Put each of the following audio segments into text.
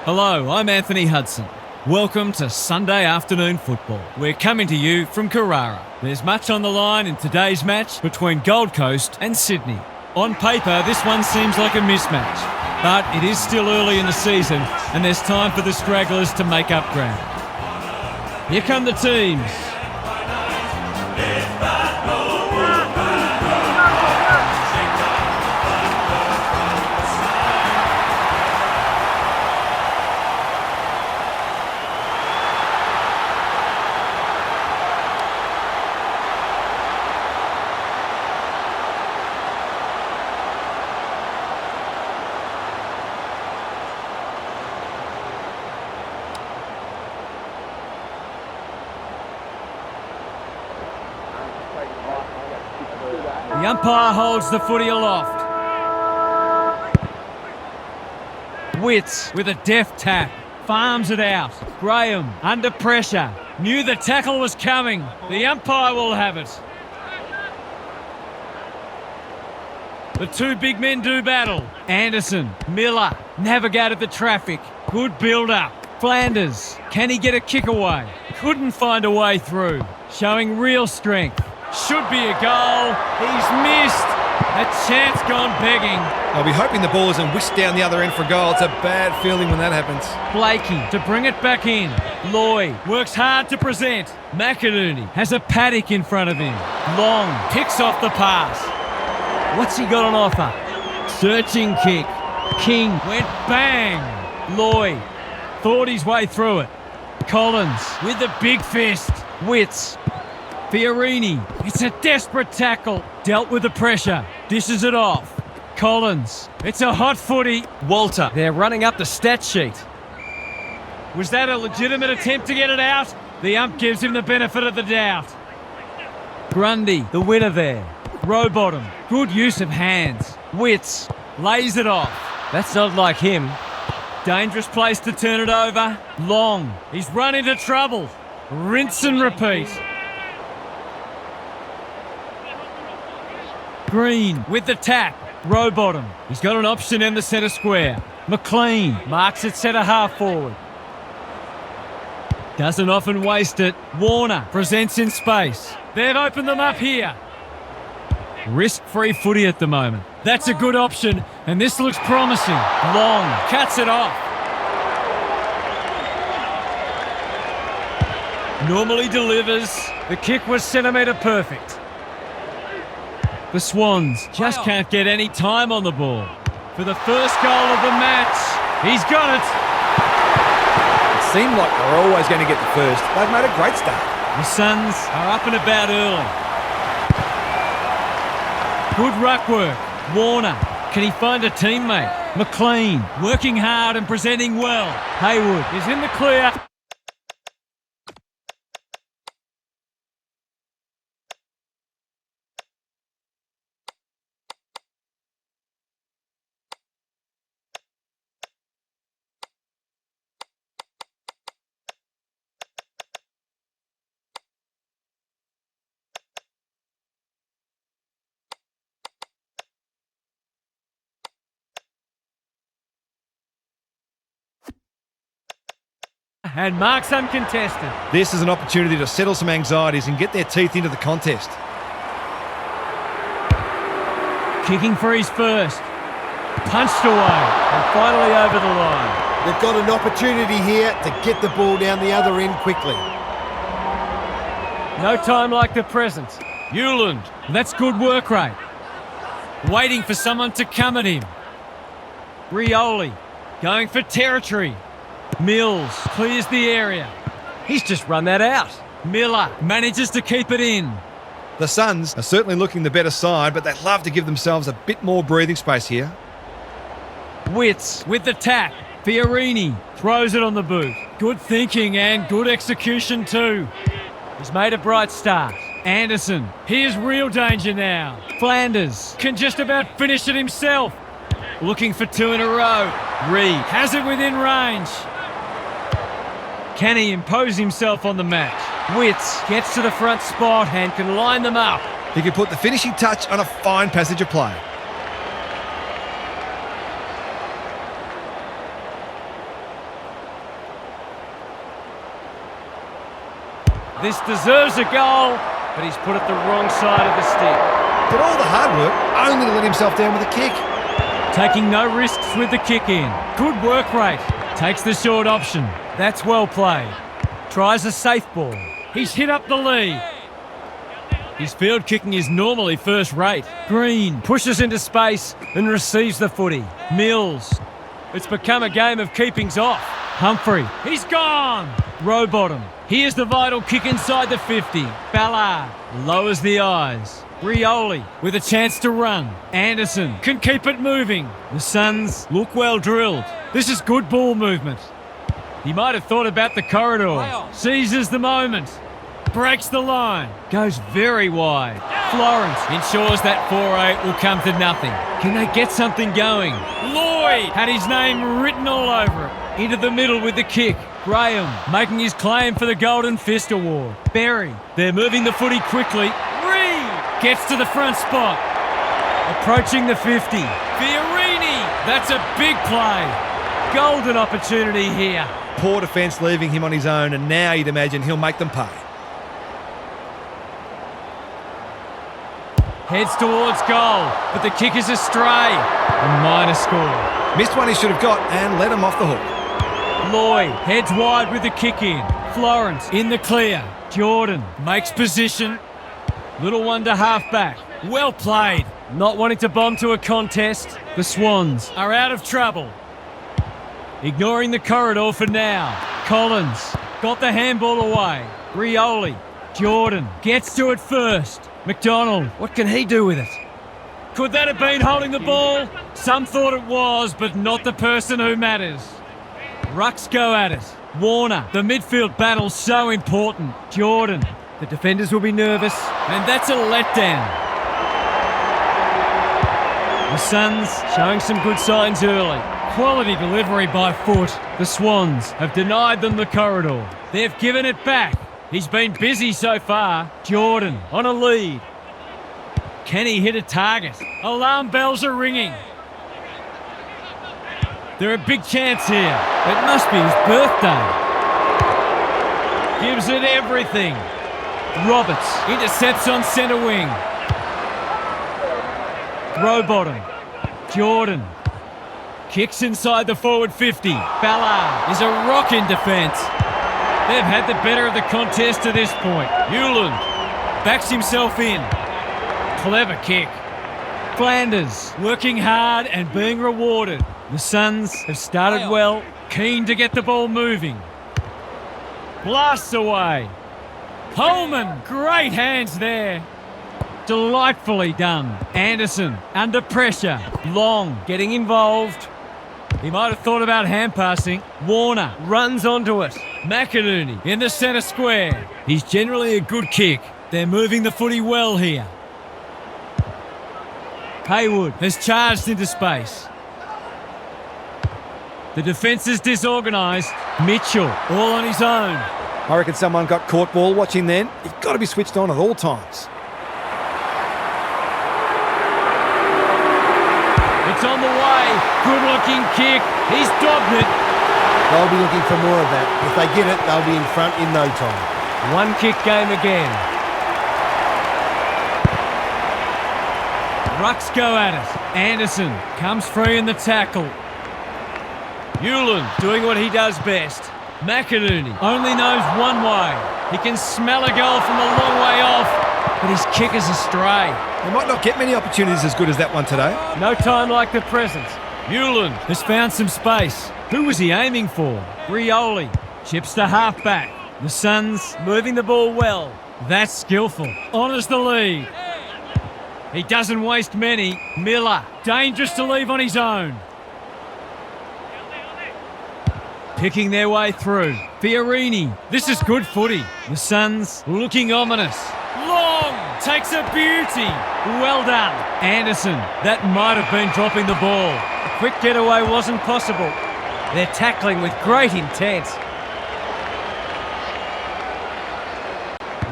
Hello, I'm Anthony Hudson. Welcome to Sunday afternoon football. We're coming to you from Carrara. There's much on the line in today's match between Gold Coast and Sydney. On paper, this one seems like a mismatch, but it is still early in the season and there's time for the stragglers to make up ground. Here come the teams. The umpire holds the footy aloft. Witts with a deft tap, farms it out. Graham under pressure, knew the tackle was coming. The umpire will have it. The two big men do battle. Anderson, Miller, navigated the traffic. Good build-up. Flanders, can he get a kick away? Couldn't find a way through. Showing real strength. Should be a goal. He's missed. A chance gone begging. I'll be hoping the ball isn't whisked down the other end for a goal. It's a bad feeling when that happens. Blakey to bring it back in. Lloyd works hard to present. McInerney has a paddock in front of him. Long picks off the pass. What's he got on offer? Searching kick. King went bang. Lloyd thought his way through it. Collins with the big fist. Witts. Fiorini, it's a desperate tackle. Dealt with the pressure. Dishes it off. Collins, it's a hot footy. Walter, they're running up the stat sheet. Was that a legitimate attempt to get it out? The ump gives him the benefit of the doubt. Grundy, the winner there. Rowbottom, good use of hands. Witts, lays it off. That's not like him. Dangerous place to turn it over. Long, he's run into trouble. Rinse and repeat. Green with the tap. Rowbottom. He's got an option in the centre square. McLean marks it centre half forward. Doesn't often waste it. Warner presents in space. They've opened them up here. Risk-free footy at the moment. That's a good option, and this looks promising. Long cuts it off. Normally delivers. The kick was centimetre perfect. The Swans just can't get any time on the ball. For the first goal of the match, he's got it. It seemed like they were always going to get the first. They've made a great start. The Suns are up and about early. Good ruck work. Warner, can he find a teammate? McLean, working hard and presenting well. Haywood is in the clear. And marks uncontested. This is an opportunity to settle some anxieties and get their teeth into the contest. Kicking for his first. Punched away and finally over the line. They've got an opportunity here to get the ball down the other end quickly. No time like the present. Hewland, that's good work rate. Waiting for someone to come at him. Rioli, going for territory. Mills clears the area. He's just run that out. Miller manages to keep it in. The Suns are certainly looking the better side, but they'd love to give themselves a bit more breathing space here. Witts with the tap. Fiorini throws it on the boot. Good thinking and good execution too. He's made a bright start. Anderson, here's real danger now. Flanders can just about finish it himself. Looking for two in a row. Reed has it within range. Can he impose himself on the match? Witts gets to the front spot and can line them up. He can put the finishing touch on a fine passage of play. This deserves a goal, but he's put it the wrong side of the stick. Did all the hard work only to let himself down with a kick. Taking no risks with the kick in. Good work rate. Takes the short option. That's well played. Tries a safe ball. He's hit up the lead. His field kicking is normally first rate. Green pushes into space and receives the footy. Mills. It's become a game of keepings off. Humphrey. He's gone. Rowbottom. Here's the vital kick inside the 50. Ballard lowers the eyes. Rioli with a chance to run. Anderson can keep it moving. The Suns look well drilled. This is good ball movement. He might have thought about the corridor. Seizes the moment. Breaks the line. Goes very wide. Florence ensures that 4-8 will come to nothing. Can they get something going? Lloyd had his name written all over it. Into the middle with the kick. Graham making his claim for the Golden Fist Award. Berry. They're moving the footy quickly. Reed gets to the front spot. Approaching the 50. Fiorini. That's a big play. Golden opportunity here. Poor defence leaving him on his own, and now you'd imagine he'll make them pay. Heads towards goal, but the kick is astray. A minor score. Missed one he should have got and let him off the hook. Lloyd heads wide with the kick in. Florence in the clear. Jordan makes position. Little one to half back. Well played. Not wanting to bomb to a contest. The Swans are out of trouble. Ignoring the corridor for now. Collins got the handball away. Rioli. Jordan gets to it first. McDonald, what can he do with it? Could that have been holding the ball? Some thought it was, but not the person who matters. Rucks go at it. Warner, the midfield battle's so important. Jordan, the defenders will be nervous, and that's a letdown. The Suns showing some good signs early. Quality delivery by foot. The Swans have denied them the corridor. They've given it back. He's been busy so far. Jordan on a lead. Can he hit a target? Alarm bells are ringing. They're a big chance here. It must be his birthday. Gives it everything. Roberts intercepts on centre wing. Rowbottom. Jordan. Kicks inside the forward 50. Ballard is a rock in defence. They've had the better of the contest to this point. Hewland backs himself in. Clever kick. Flanders working hard and being rewarded. The Suns have started well, keen to get the ball moving. Blasts away. Holman, great hands there. Delightfully done. Anderson under pressure. Long getting involved. He might have thought about hand passing. Warner runs onto it. McInerney in the centre square. He's generally a good kick. They're moving the footy well here. Haywood has charged into space. The defence is disorganised. Mitchell all on his own. I reckon someone got caught ball watching then. You've got to be switched on at all times. It's on the way. Good-looking kick. He's dobbed it. They'll be looking for more of that. If they get it, they'll be in front in no time. One kick game again. Rucks go at it. Anderson comes free in the tackle. Hewland doing what he does best. McInerney only knows one way. He can smell a goal from a long way off, but his kick is astray. They might not get many opportunities as good as that one today. No time like the present. Hewland has found some space. Who was he aiming for? Rioli chips to half-back. The Suns moving the ball well. That's skillful. Honours the lead. He doesn't waste many. Miller, dangerous to leave on his own. Picking their way through. Fiorini, this is good footy. The Suns looking ominous. Long takes a beauty. Well done. Anderson, that might have been dropping the ball. A quick getaway wasn't possible. They're tackling with great intent.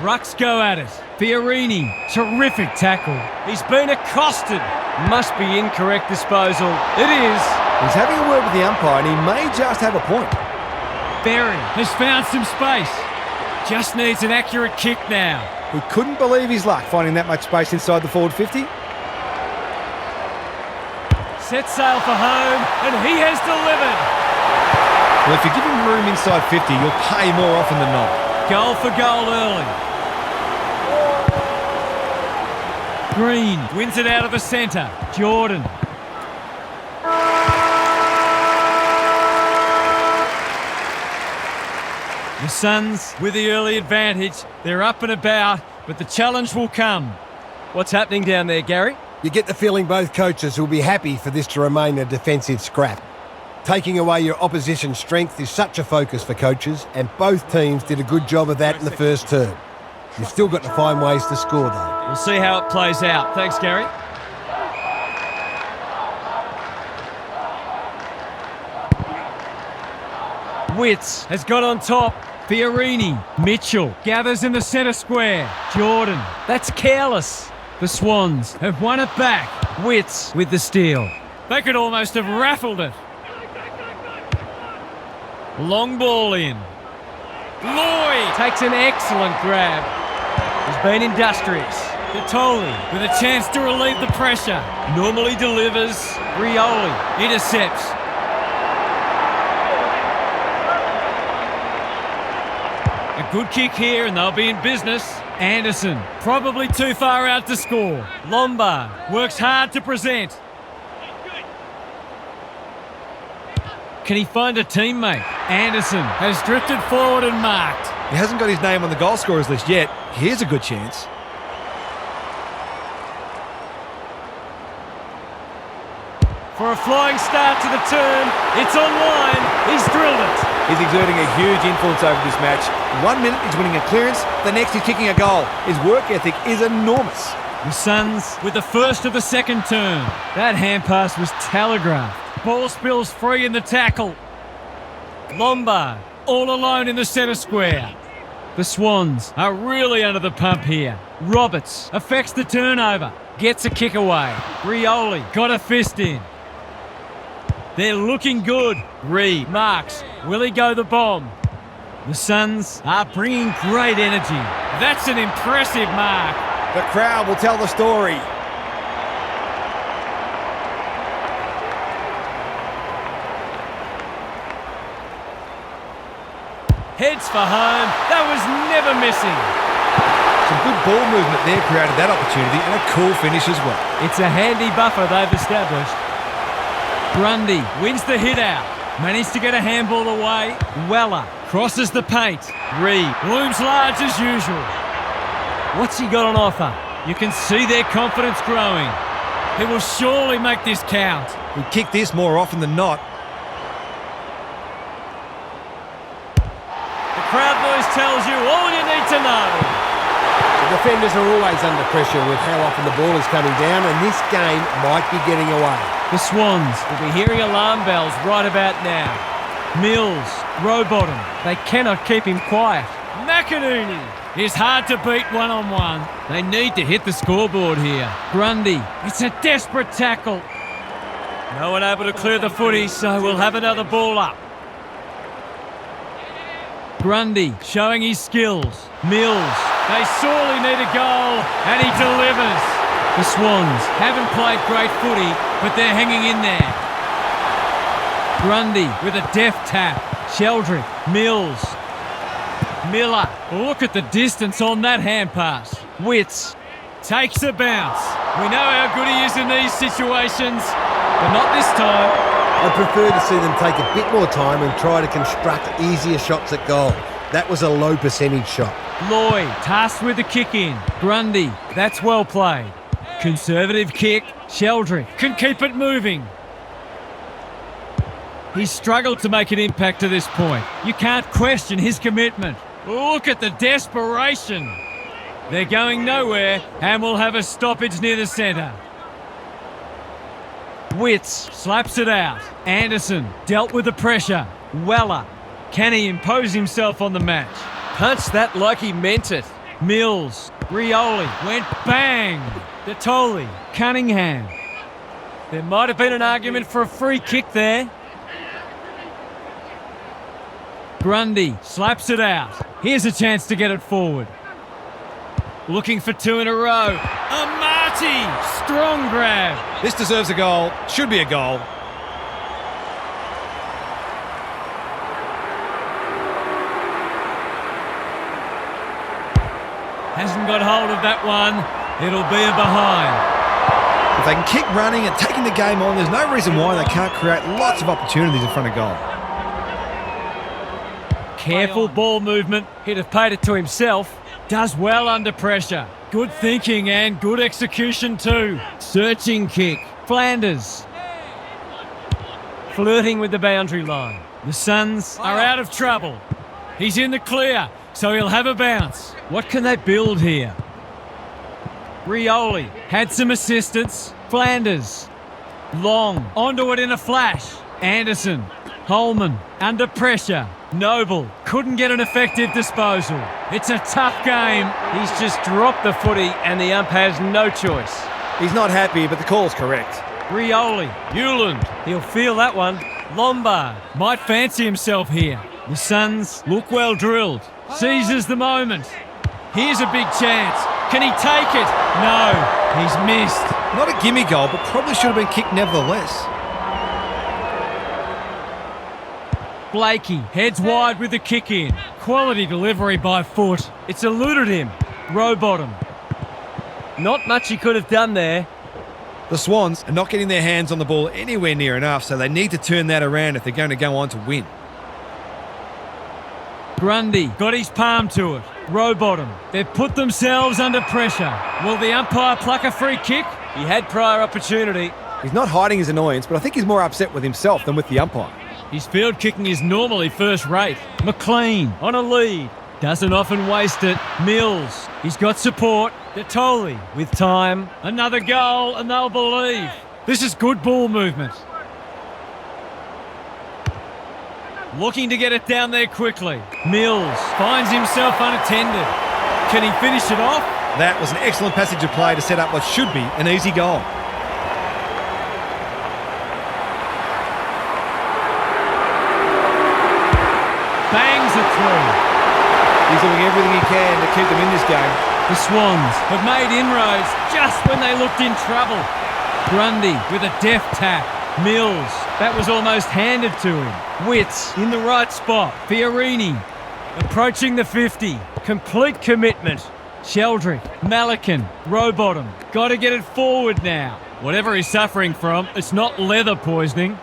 Rucks go at it. Fiorini, terrific tackle. He's been accosted. Must be incorrect disposal. It is. He's having a word with the umpire and he may just have a point. Berry has found some space. Just needs an accurate kick now. He couldn't believe his luck finding that much space inside the forward 50. Set sail for home, and he has delivered. Well, if you give him room inside 50, you'll pay more often than not. Goal for goal early. Green wins it out of the centre. Jordan. The Suns with the early advantage. They're up and about, but the challenge will come. What's happening down there, Gary? You get the feeling both coaches will be happy for this to remain a defensive scrap. Taking away your opposition's strength is such a focus for coaches, and both teams did a good job of that in the first term. You've still got to find ways to score, though. We'll see how it plays out. Thanks, Gary. Witts has got on top. Fiorini. Mitchell gathers in the centre square. Jordan. That's careless. The Swans have won it back. Witts with the steal. They could almost have raffled it. Long ball in. Lloyd takes an excellent grab. He's been industrious. Vitoli with a chance to relieve the pressure. Normally delivers. Rioli intercepts. A good kick here and they'll be in business. Anderson probably too far out to score. Lombard works hard to present. Can he find a teammate? Anderson has drifted forward and marked. He hasn't got his name on the goal scorers list yet. Here's a good chance. For a flying start to the turn, it's online. He's drilled it. He's exerting a huge influence over this match. 1 minute he's winning a clearance, the next he's kicking a goal. His work ethic is enormous. The Suns with the first of the second turn. That hand pass was telegraphed. Ball spills free in the tackle. Lombard all alone in the centre square. The Swans are really under the pump here. Roberts affects the turnover. Gets a kick away. Rioli got a fist in. They're looking good. Marks. Will he go the bomb? The Suns are bringing great energy. That's an impressive mark. The crowd will tell the story. Heads for home. That was never missing. Some good ball movement there created that opportunity and a cool finish as well. It's a handy buffer they've established. Grundy wins the hit out. Managed to get a handball away. Weller crosses the paint. Looms large as usual. What's he got on offer? You can see their confidence growing. He will surely make this count. He'll kick this more often than not. The crowd noise tells you all you need to know. The defenders are always under pressure with how often the ball is coming down, and this game might be getting away. The Swans will be hearing alarm bells right about now. Mills, Rowbottom, they cannot keep him quiet. McInerney is hard to beat one-on-one. They need to hit the scoreboard here. Grundy, it's a desperate tackle. No one able to clear the footy, so we'll have another ball up. Grundy showing his skills. Mills, they sorely need a goal, and he delivers. The Swans haven't played great footy, but they're hanging in there. Grundy with a deft tap. Sheldrick, Mills. Miller, look at the distance on that hand pass. Witts takes a bounce. We know how good he is in these situations, but not this time. I'd prefer to see them take a bit more time and try to construct easier shots at goal. That was a low percentage shot. Lloyd tasked with the kick in. Grundy, that's well played. Conservative kick. Sheldrick can keep it moving. He's struggled to make an impact to this point. You can't question his commitment. Look at the desperation. They're going nowhere and will have a stoppage near the centre. Witts slaps it out. Anderson dealt with the pressure. Weller, can he impose himself on the match? Punched that like he meant it. Mills, Rioli went bang. Vitoli, Cunningham. There might have been an argument for a free kick there. Grundy slaps it out. Here's a chance to get it forward. Looking for two in a row. Amati! Strong grab. This deserves a goal. Should be a goal. Hasn't got hold of that one. It'll be a behind. If they can keep running and taking the game on, there's no reason why they can't create lots of opportunities in front of goal. Careful ball movement. He'd have paid it to himself. Does well under pressure. Good thinking and good execution too. Searching kick. Flanders. Flirting with the boundary line. The Suns are out of trouble. He's in the clear, so he'll have a bounce. What can they build here? Rioli had some assistance. Flanders. Long. Onto it in a flash. Anderson. Holman. Under pressure. Noble. Couldn't get an effective disposal. It's a tough game. He's just dropped the footy and the ump has no choice. He's not happy, but the call's correct. Rioli. Newland. He'll feel that one. Lombard. Might fancy himself here. The Suns look well drilled. Seizes the moment. Here's a big chance. Can he take it? No. He's missed. Not a gimme goal, but probably should have been kicked nevertheless. Blakey heads wide with the kick in. Quality delivery by foot. It's eluded him. Rowbottom. Not much he could have done there. The Swans are not getting their hands on the ball anywhere near enough, so they need to turn that around if they're going to go on to win. Grundy got his palm to it. Rowbottom. They've put themselves under pressure. Will the umpire pluck a free kick? He had prior opportunity. He's not hiding his annoyance, but I think he's more upset with himself than with the umpire. His field kicking is normally first rate. McLean on a lead. Doesn't often waste it. Mills. He's got support. Detoli with time. Another goal and they'll believe. This is good ball movement. Looking to get it down there quickly. Mills finds himself unattended. Can he finish it off? That was an excellent passage of play to set up what should be an easy goal. Bangs it through. He's doing everything he can to keep them in this game. The Swans have made inroads just when they looked in trouble. Grundy with a deft tap. Mills, that was almost handed to him. Witts in the right spot. Fiorini approaching the 50. Complete commitment. Sheldrick, Malacan, Rowbottom. Got to get it forward now. Whatever he's suffering from, it's not leather poisoning.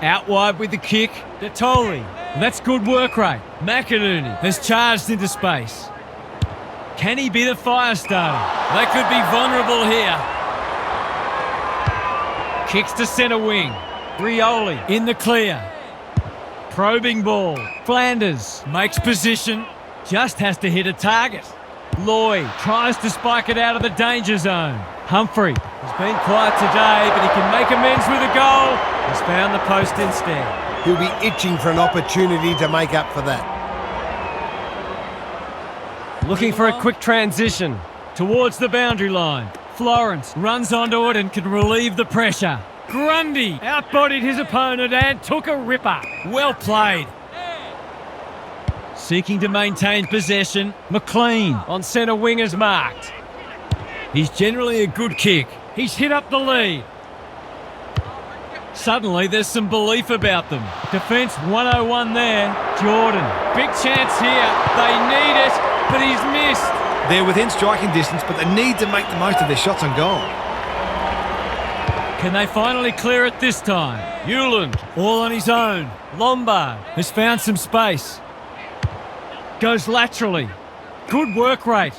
Out wide with the kick. Detoli. That's good work rate. McInerney has charged into space. Can he be the fire starter? They could be vulnerable here. Kicks to centre wing. Rioli in the clear. Probing ball. Flanders makes position. Just has to hit a target. Lloyd tries to spike it out of the danger zone. Humphrey has been quiet today, but he can make amends with a goal. He's found the post instead. He'll be itching for an opportunity to make up for that. Looking for a quick transition towards the boundary line. Florence runs onto it and can relieve the pressure. Grundy outbodied his opponent and took a ripper. Well played. Seeking to maintain possession. McLean on centre wing is marked. He's generally a good kick. He's hit up the lead. Suddenly there's some belief about them. Defence 101 there. Jordan. Big chance here. They need it, but he's missed. They're within striking distance, but they need to make the most of their shots on goal. Can they finally clear it this time? Newland, all on his own. Lombard has found some space. Goes laterally. Good work rate.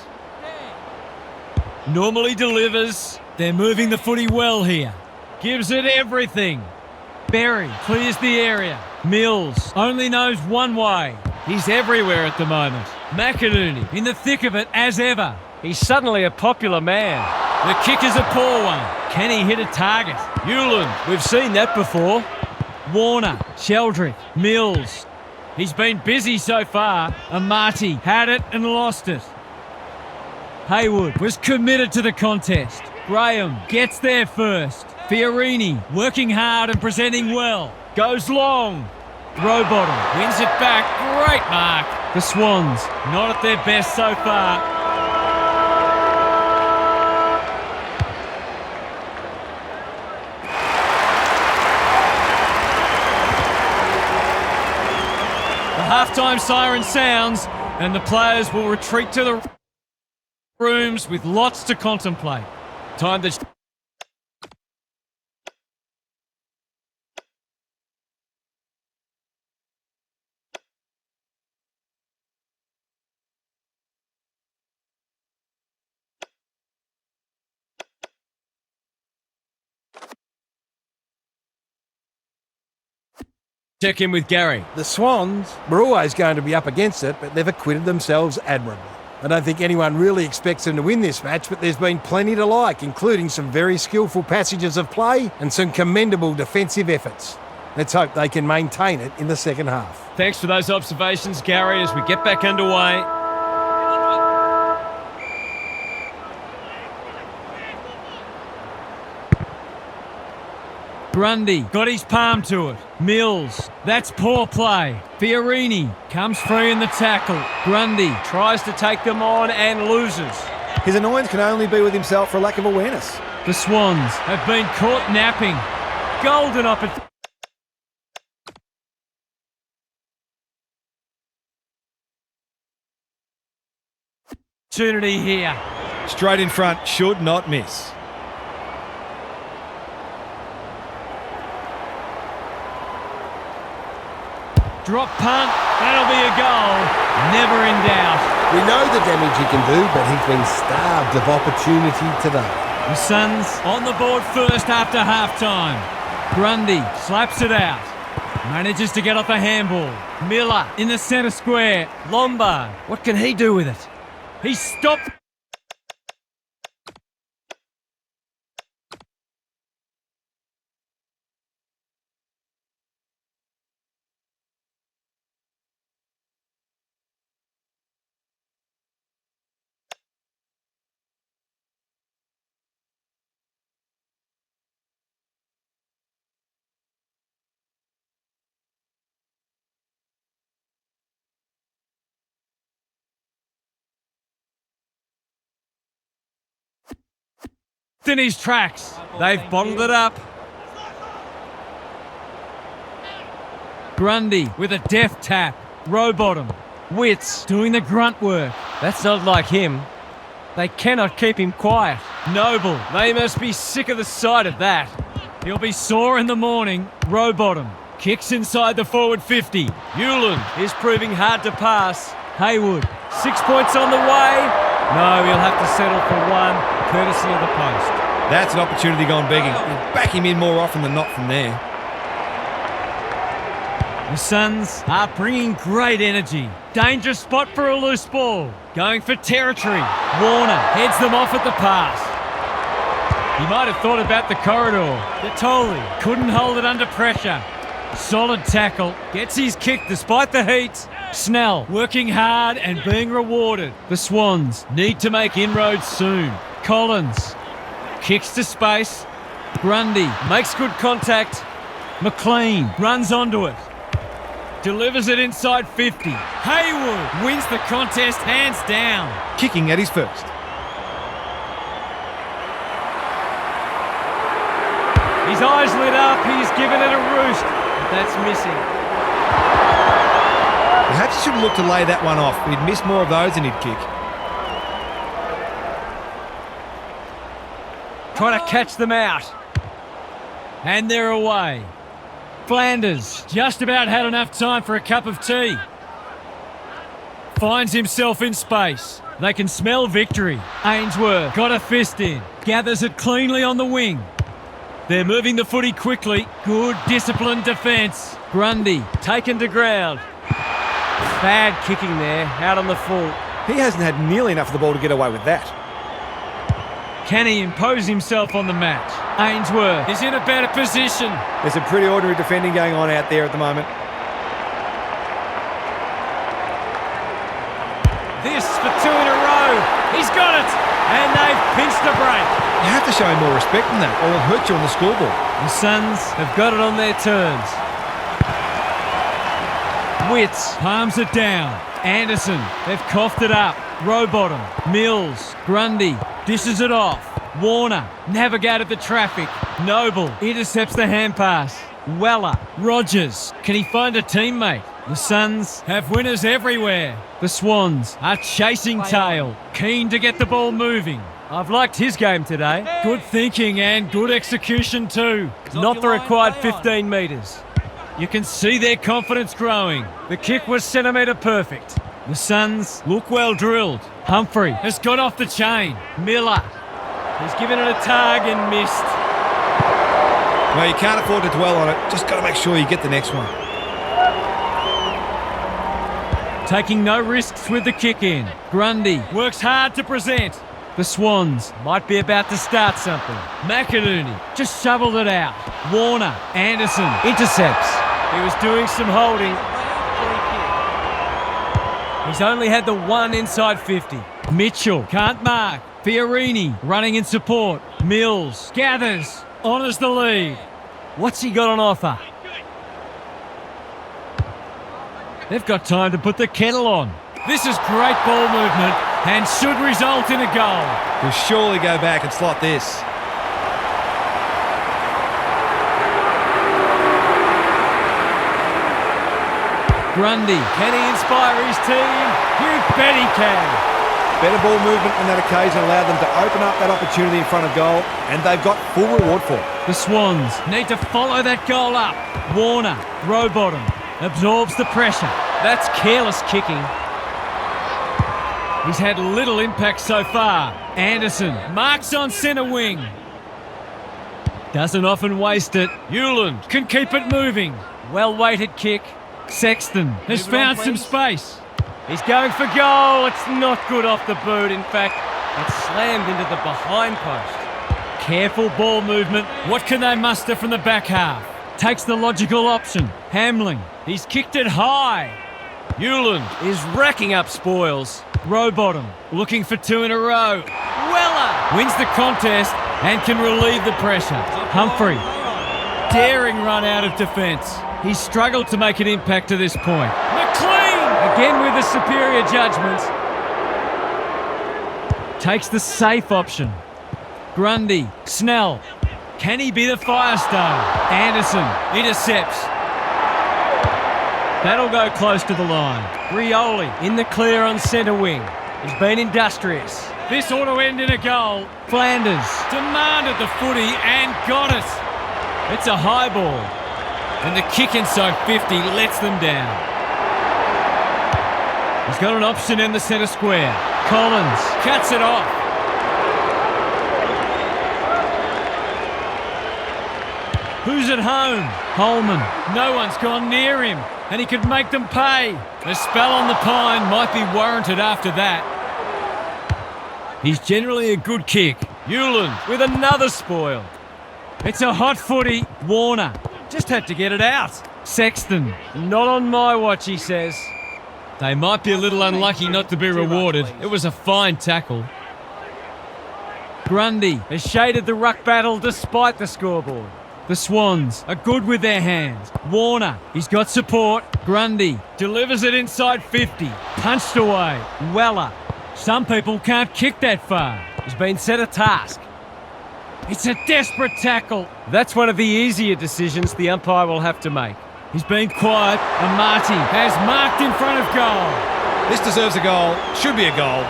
Normally delivers. They're moving the footy well here. Gives it everything. Berry clears the area. Mills only knows one way. He's everywhere at the moment. McInerney in the thick of it as ever. He's suddenly a popular man. The kick is a poor one. Can he hit a target? Newland, we've seen that before. Warner, Sheldrick, Mills. He's been busy so far. Amati had it and lost it. Haywood was committed to the contest. Graham gets there first. Fiorini working hard and presenting well. Goes long. Rowbottom wins it back. Great mark. The Swans not at their best so far. The halftime siren sounds and the players will retreat to the rooms with lots to contemplate. Time to... Check in with Gary. The Swans were always going to be up against it, but they've acquitted themselves admirably. I don't think anyone really expects them to win this match, but there's been plenty to like, including some very skillful passages of play and some commendable defensive efforts. Let's hope they can maintain it in the second half. Thanks for those observations, Gary, as we get back underway. Grundy got his palm to it. Mills, that's poor play. Fiorini comes free in the tackle. Grundy tries to take them on and loses. His annoyance can only be with himself for lack of awareness. The Swans have been caught napping. Golden opportunity here. Straight in front, should not miss. Drop punt, that'll be a goal. Never in doubt. We know the damage he can do, but he's been starved of opportunity today. The Suns on the board first after halftime. Grundy slaps it out. Manages to get off a handball. Miller in the centre square. Lombard, what can he do with it? He stopped. In his tracks. They've bottled it up. Grundy with a deft tap. Rowbottom. Wits doing the grunt work. That's not like him. They cannot keep him quiet. Noble, they must be sick of the sight of that. He'll be sore in the morning. Rowbottom kicks inside the forward 50. Hewland is proving hard to pass. Haywood, 6 points on the way. No, he'll have to settle for one, courtesy of the post. That's an opportunity gone begging. We'll back him in more often than not from there. The Suns are bringing great energy. Dangerous spot for a loose ball. Going for territory. Warner heads them off at the pass. He might have thought about the corridor. Gatoli couldn't hold it under pressure. Solid tackle. Gets his kick despite the heat. Snell working hard and being rewarded. The Swans need to make inroads soon. Collins kicks to space. Grundy makes good contact. McLean runs onto it. Delivers it inside 50. Haywood wins the contest hands down. Kicking at his first. His eyes lit up. He's given it a roost. But that's missing. Perhaps he should look to lay that one off. He'd miss more of those than he'd kick. Trying to catch them out. And they're away. Flanders just about had enough time for a cup of tea. Finds himself in space. They can smell victory. Ainsworth got a fist in. Gathers it cleanly on the wing. They're moving the footy quickly. Good disciplined defence. Grundy taken to ground. Bad kicking there, out on the full. He hasn't had nearly enough of the ball to get away with that. Can he impose himself on the match? Ainsworth is in a better position. There's some pretty ordinary defending going on out there at the moment. This for two in a row. He's got it. And they've pinched a break. You have to show him more respect than that, or it'll hurt you on the scoreboard. The Suns have got it on their terms. Witts palms it down. Anderson, they've coughed it up. Rowbottom, Mills, Grundy, dishes it off. Warner, navigated the traffic. Noble, intercepts the hand pass. Weller, Rogers, can he find a teammate? The Suns have winners everywhere. The Swans are chasing tail, keen to get the ball moving. I've liked his game today. Good thinking and good execution too. Not the required 15 metres. You can see their confidence growing. The kick was centimetre perfect. The Suns look well drilled. Humphrey has got off the chain. Miller, he's given it a tug and missed. No, you can't afford to dwell on it. Just got to make sure you get the next one. Taking no risks with the kick in. Grundy works hard to present. The Swans might be about to start something. McInerney just shoveled it out. Warner, Anderson intercepts. He was doing some holding. He's only had the one inside 50. Mitchell can't mark. Fiorini running in support. Mills gathers, honours the lead. What's he got on offer? They've got time to put the kettle on. This is great ball movement and should result in a goal. He'll surely go back and slot this. Grundy, can he inspire his team? You bet he can. Better ball movement on that occasion allowed them to open up that opportunity in front of goal, and they've got full reward for it. The Swans need to follow that goal up. Warner, Rowbottom, absorbs the pressure. That's careless kicking. He's had little impact so far. Anderson marks on centre wing. Doesn't often waste it. Hewland can keep it moving. Well-weighted kick. Sexton has found some space. He's going for goal. It's not good off the boot. In fact, it's slammed into the behind post. Careful ball movement. What can they muster from the back half? Takes the logical option. Hamling. He's kicked it high. Hewland is racking up spoils. Rowbottom looking for two in a row. Weller wins the contest and can relieve the pressure. Humphrey, daring run out of defence. He's struggled to make an impact to this point. McLean, again with the superior judgment. Takes the safe option. Grundy, Snell. Can he be the firestone? Anderson intercepts. That'll go close to the line. Rioli in the clear on centre wing. He's been industrious. This ought to end in a goal. Flanders demanded the footy and got it. It's a high ball. And the kick inside 50 lets them down. He's got an option in the centre square. Collins cuts it off. Who's at home? Holman. No one's gone near him, and he could make them pay. The spell on the pine might be warranted after that. He's generally a good kick. Hewland with another spoil. It's a hot footy. Warner just had to get it out. Sexton, not on my watch, he says. They might be a little unlucky not to be rewarded. It was a fine tackle. Grundy has shaded the ruck battle despite the scoreboard. The Swans are good with their hands. Warner, he's got support. Grundy delivers it inside 50. Punched away. Weller. Some people can't kick that far. He's been set a task. It's a desperate tackle. That's one of the easier decisions the umpire will have to make. He's been quiet. Amati has marked in front of goal. This deserves a goal. Should be a goal.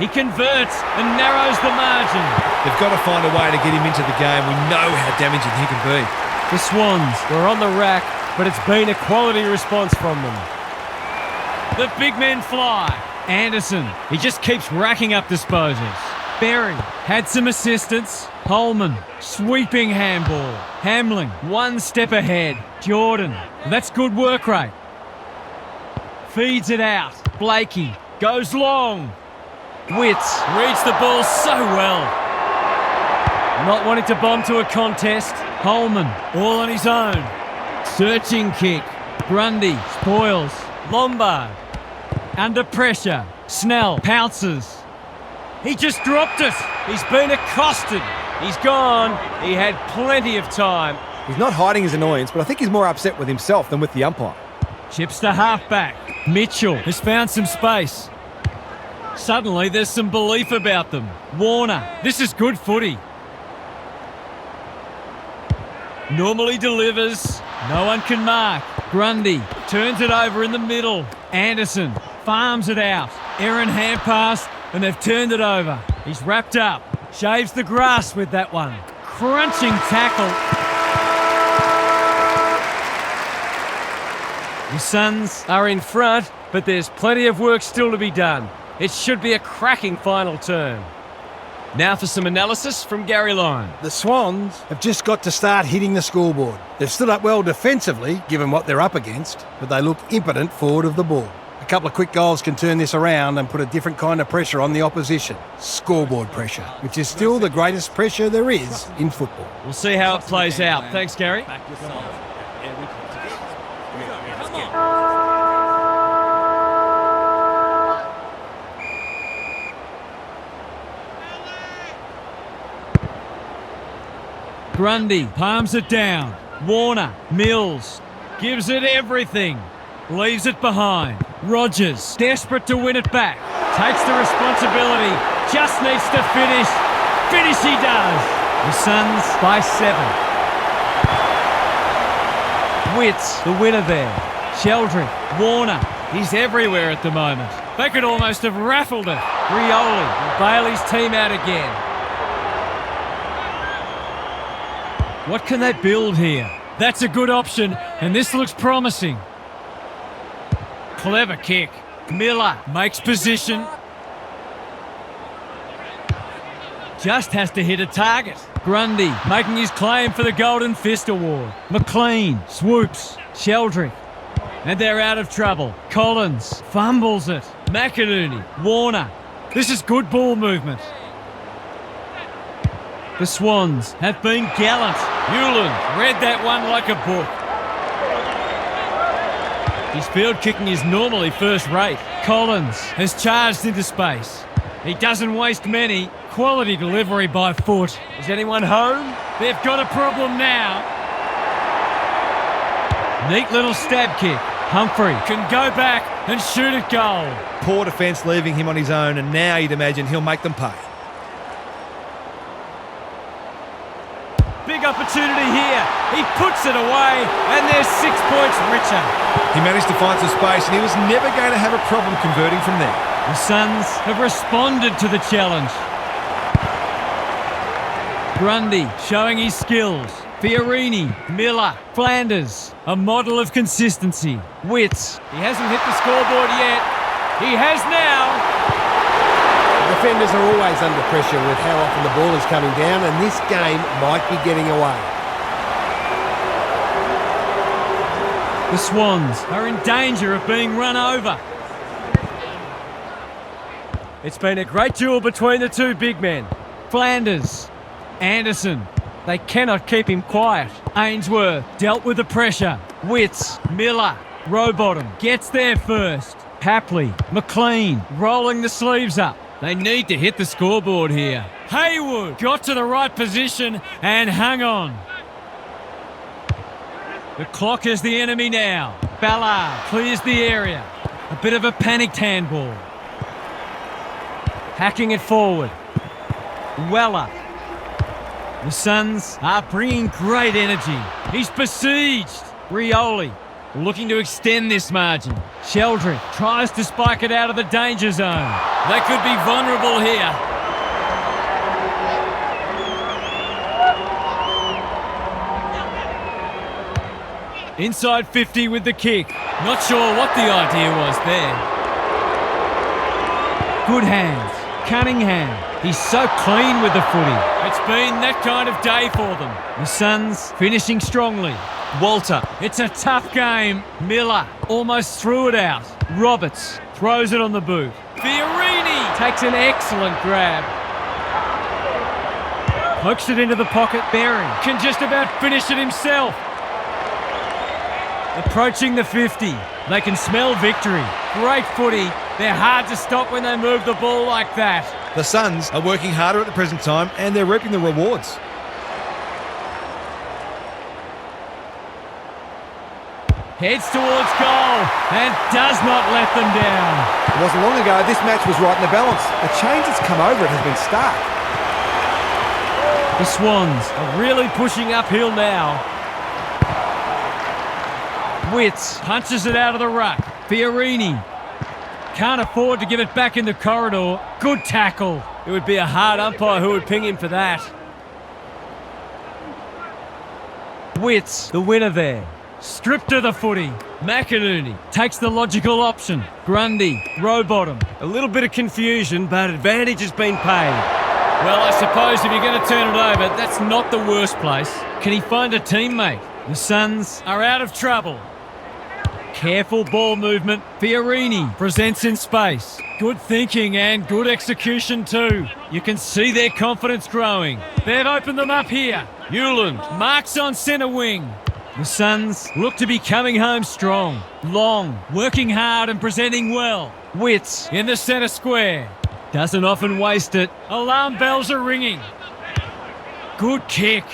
He converts and narrows the margin. They've got to find a way to get him into the game. We know how damaging he can be. The Swans were on the rack, but it's been a quality response from them. The big men fly. Anderson, he just keeps racking up disposals. Berry had some assistance. Holman, sweeping handball. Hamling, one step ahead. Jordan, that's good work rate. Feeds it out. Blakey goes long. Witts reads the ball so well. Not wanting to bomb to a contest. Holman, all on his own. Searching kick. Grundy spoils. Lombard. Under pressure. Snell pounces. He just dropped it. He's been accosted. He's gone. He had plenty of time. He's not hiding his annoyance, but I think he's more upset with himself than with the umpire. Chips to halfback. Mitchell has found some space. Suddenly there's some belief about them. Warner, this is good footy. Normally delivers. No one can mark. Grundy turns it over in the middle. Anderson farms it out. Aaron hand pass, and they've turned it over. He's wrapped up. Shaves the grass with that one. Crunching tackle. The Suns are in front, but there's plenty of work still to be done. It should be a cracking final term. Now for some analysis from Gary Lyon. The Swans have just got to start hitting the scoreboard. They've stood up well defensively, given what they're up against, but they look impotent forward of the ball. A couple of quick goals can turn this around and put a different kind of pressure on the opposition. Scoreboard pressure, which is still the greatest pressure there is in football. We'll see how it plays out. Thanks, Gary. Grundy palms it down. Warner, Mills, gives it everything. Leaves it behind. Rogers, desperate to win it back. Takes the responsibility. Just needs to finish. Finish he does. The Suns by 7. Witts, the winner there. Sheldrick, Warner, he's everywhere at the moment. They could almost have raffled it. Rioli, Bailey's team out again. What can they build here? That's a good option, and this looks promising. Clever kick. Miller makes position. Just has to hit a target. Grundy making his claim for the Golden Fist Award. McLean swoops. Sheldrick. And they're out of trouble. Collins fumbles it. McInerney. Warner. This is good ball movement. The Swans have been gallant. Hewland read that one like a book. His field kicking is normally first rate. Collins has charged into space. He doesn't waste many. Quality delivery by foot. Is anyone home? They've got a problem now. Neat little stab kick. Humphrey can go back and shoot at goal. Poor defence leaving him on his own, and now you'd imagine he'll make them pay. Big opportunity here. He puts it away, and they're 6 points richer. He managed to find some space, and he was never going to have a problem converting from there. The Suns have responded to the challenge. Grundy showing his skills. Fiorini, Miller, Flanders, a model of consistency. Witts, he hasn't hit the scoreboard yet. He has now. Defenders are always under pressure with how often the ball is coming down, and this game might be getting away. The Swans are in danger of being run over. It's been a great duel between the two big men. Flanders, Anderson, they cannot keep him quiet. Ainsworth dealt with the pressure. Witts, Miller, Rowbottom gets there first. Hapley, McLean rolling the sleeves up. They need to hit the scoreboard here. Haywood got to the right position and hung on. The clock is the enemy now. Ballard clears the area. A bit of a panicked handball. Hacking it forward. Weller. The Suns are bringing great energy. He's besieged. Rioli looking to extend this margin. Sheldrick tries to spike it out of the danger zone. They could be vulnerable here. Inside 50 with the kick. Not sure what the idea was there. Good hands. Cunningham. He's so clean with the footy. It's been that kind of day for them. The Suns finishing strongly. Walter, it's a tough game. Miller almost threw it out. Roberts throws it on the boot. Fiorini takes an excellent grab. Pokes it into the pocket. Berry can just about finish it himself. Approaching the 50. They can smell victory. Great footy. They're hard to stop when they move the ball like that. The Suns are working harder at the present time and they're reaping the rewards. Heads towards goal and does not let them down. It wasn't long ago this match was right in the balance. The change that's come over it has been stark. The Swans are really pushing uphill now. Witts punches it out of the ruck. Fiorini can't afford to give it back in the corridor. Good tackle. It would be a hard umpire who would ping him for that. Witts, the winner there. Stripped of the footy. McInerney takes the logical option. Grundy, row bottom. A little bit of confusion, but advantage has been paid. Well, I suppose if you're going to turn it over, that's not the worst place. Can he find a teammate? The Suns are out of trouble. Careful ball movement. Fiorini presents in space. Good thinking and good execution too. You can see their confidence growing. They've opened them up here. Hewland marks on centre wing. The Suns look to be coming home strong. Long, working hard and presenting well. Witts in the centre square. Doesn't often waste it. Alarm bells are ringing. Good kick.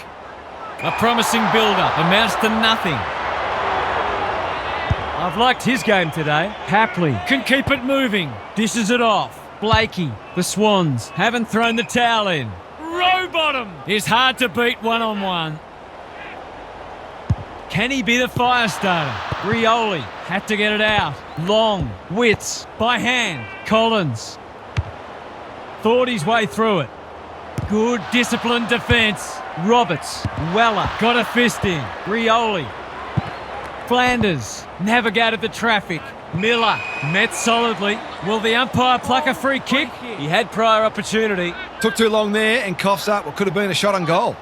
A promising build-up amounts to nothing. I've liked his game today. Hapley can keep it moving. Dishes it off. Blakey. The Swans haven't thrown the towel in. Rowbottom is hard to beat one-on-one. Can he be the fire starter? Rioli had to get it out. Long. Witts by hand. Collins thought his way through it. Good disciplined defence. Roberts. Weller got a fist in. Rioli. Flanders navigated the traffic. Miller met solidly. Will the umpire pluck a free kick? He had prior opportunity. Took too long there and coughs up what could have been a shot on goal.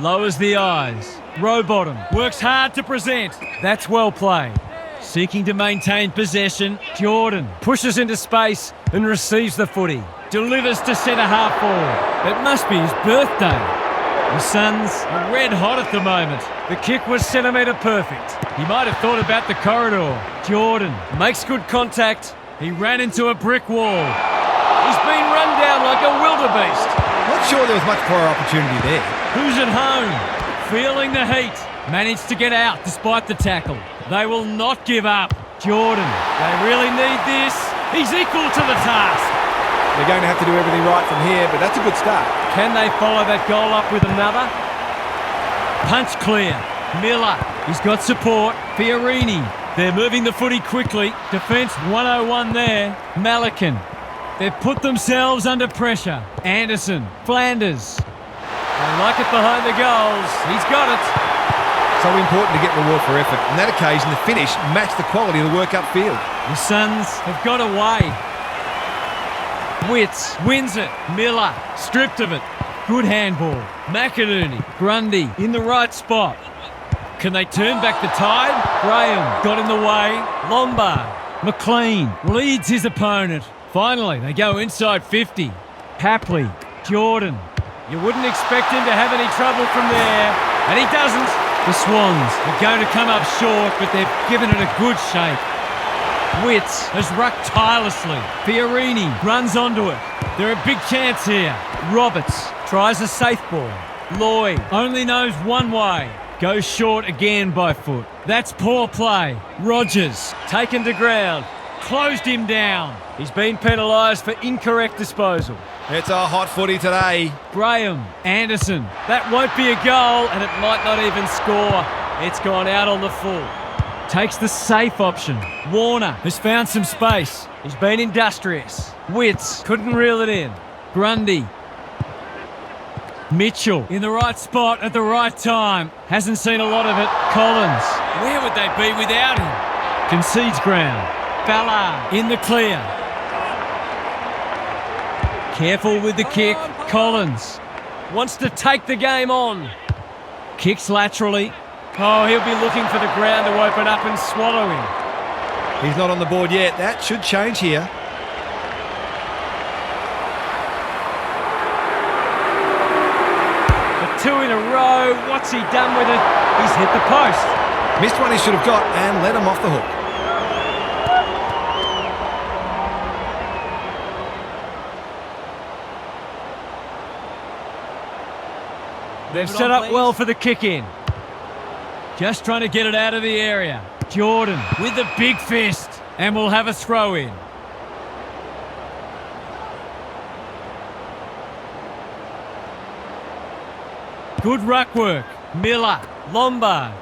Lowers the eyes. Rowbottom works hard to present. That's well played. Seeking to maintain possession. Jordan pushes into space and receives the footy. Delivers to centre half forward. It must be his birthday. The Suns are red hot at the moment. The kick was centimetre perfect. He might have thought about the corridor. Jordan makes good contact. He ran into a brick wall. He's been run down like a wildebeest. Not sure there was much prior opportunity there. Who's at home? Feeling the heat. Managed to get out despite the tackle. They will not give up. Jordan, they really need this. He's equal to the task. They're going to have to do everything right from here, but that's a good start. Can they follow that goal up with another? Punch clear. Miller, he's got support. Fiorini, they're moving the footy quickly. Defence 101 there. Malakin, they've put themselves under pressure. Anderson, Flanders. They like it behind the goals. He's got it. So important to get reward for effort. On that occasion, the finish matched the quality of the work upfield. The Suns have got away. Witts wins it. Miller stripped of it. Good handball. McInerney, Grundy in the right spot. Can they turn back the tide? Graham got in the way. Lombard. McLean leads his opponent. Finally, they go inside 50. Hapley. Jordan. You wouldn't expect him to have any trouble from there. And he doesn't. The Swans are going to come up short, but they've given it a good shake. Witts has rucked tirelessly. Fiorini runs onto it. They're a big chance here. Roberts tries a safe ball. Lloyd only knows one way. Goes short again by foot. That's poor play. Rogers taken to ground. Closed him down. He's been penalised for incorrect disposal. It's a hot footy today. Graham, Anderson. That won't be a goal and it might not even score. It's gone out on the full. Takes the safe option. Warner has found some space. He's been industrious. Witts couldn't reel it in. Grundy. Mitchell in the right spot at the right time. Hasn't seen a lot of it. Collins. Where would they be without him? Concedes ground. Ballard in the clear. Careful with the kick. Collins wants to take the game on. Kicks laterally. Oh, he'll be looking for the ground to open up and swallow him. He's not on the board yet. That should change here. The two in a row. What's he done with it? He's hit the post. Missed one he should have got and let him off the hook. They've set up well for the kick-in. Just trying to get it out of the area. Jordan with the big fist. And we'll have a throw-in. Good ruck work. Miller. Lombard.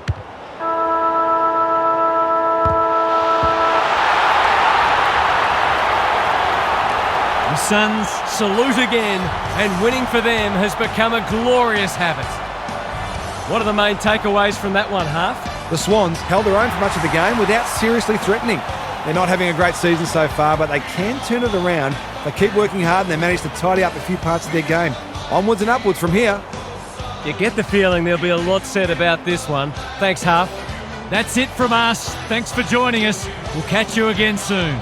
The Suns salute again, and winning for them has become a glorious habit. What are the main takeaways from that one, Half? The Swans held their own for much of the game without seriously threatening. They're not having a great season so far, but they can turn it around. They keep working hard and they manage to tidy up a few parts of their game. Onwards and upwards from here. You get the feeling there'll be a lot said about this one. Thanks, Half. That's it from us. Thanks for joining us. We'll catch you again soon.